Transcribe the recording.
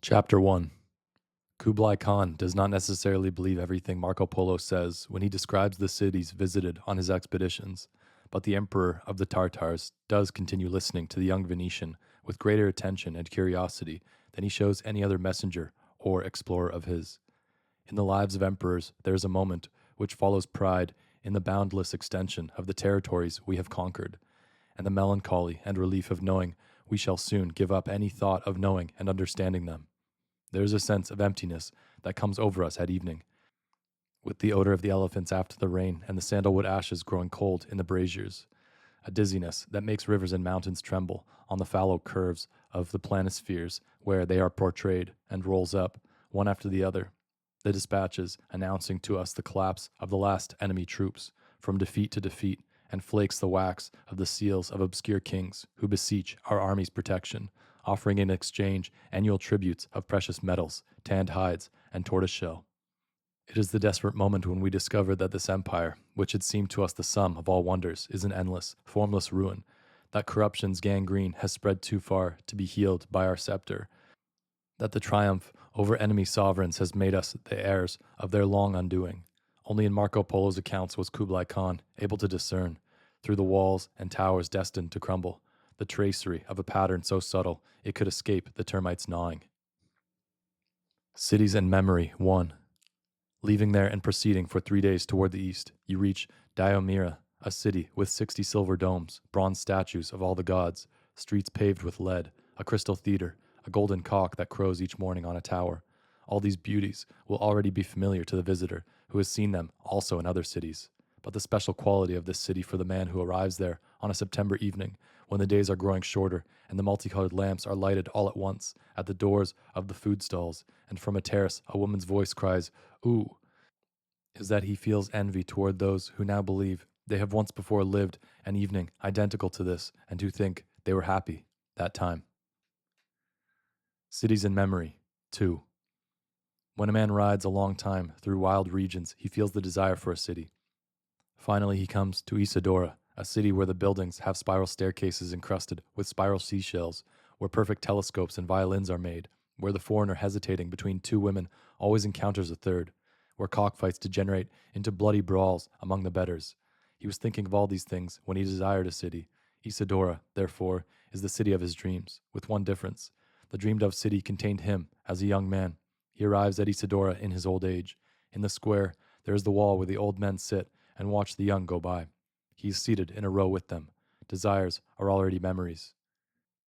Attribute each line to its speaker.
Speaker 1: Chapter 1. Kublai Khan does not necessarily believe everything Marco Polo says when he describes the cities visited on his expeditions, but the emperor of the Tartars does continue listening to the young Venetian with greater attention and curiosity than he shows any other messenger or explorer of his. In the lives of emperors, there is a moment which follows pride in the boundless extension of the territories we have conquered, and the melancholy and relief of knowing we shall soon give up any thought of knowing and understanding them. There is a sense of emptiness that comes over us at evening, with the odor of the elephants after the rain and the sandalwood ashes growing cold in the braziers, a dizziness that makes rivers and mountains tremble on the fallow curves of the planispheres where they are portrayed, and rolls up, one after the other, the dispatches announcing to us the collapse of the last enemy troops, from defeat to defeat, and flakes the wax of the seals of obscure kings who beseech our army's protection, offering in exchange annual tributes of precious metals, tanned hides, and tortoiseshell. It is the desperate moment when we discover that this empire, which had seemed to us the sum of all wonders, is an endless, formless ruin, that corruption's gangrene has spread too far to be healed by our scepter, that the triumph over enemy sovereigns has made us the heirs of their long undoing. Only in Marco Polo's accounts was Kublai Khan able to discern, through the walls and towers destined to crumble, the tracery of a pattern so subtle it could escape the termites' gnawing. Cities and Memory 1. Leaving there and proceeding for 3 days toward the east, you reach Diomira, a city with 60 silver domes, bronze statues of all the gods, streets paved with lead, a crystal theater, a golden cock that crows each morning on a tower. All these beauties will already be familiar to the visitor who has seen them also in other cities. But the special quality of this city for the man who arrives there on a September evening, when the days are growing shorter and the multicolored lamps are lighted all at once at the doors of the food stalls, and from a terrace a woman's voice cries, "Ooh," is that he feels envy toward those who now believe they have once before lived an evening identical to this, and who think they were happy that time. Cities in Memory 2. When a man rides a long time through wild regions, he feels the desire for a city. Finally, he comes to Isidora, a city where the buildings have spiral staircases encrusted with spiral seashells, where perfect telescopes and violins are made, where the foreigner hesitating between two women always encounters a third, where cockfights degenerate into bloody brawls among the betters. He was thinking of all these things when he desired a city. Isidora, therefore, is the city of his dreams, with one difference. The dreamed-of city contained him as a young man. He arrives at Isidora in his old age. In the square, there is the wall where the old men sit and watch the young go by. He is seated in a row with them. Desires are already memories.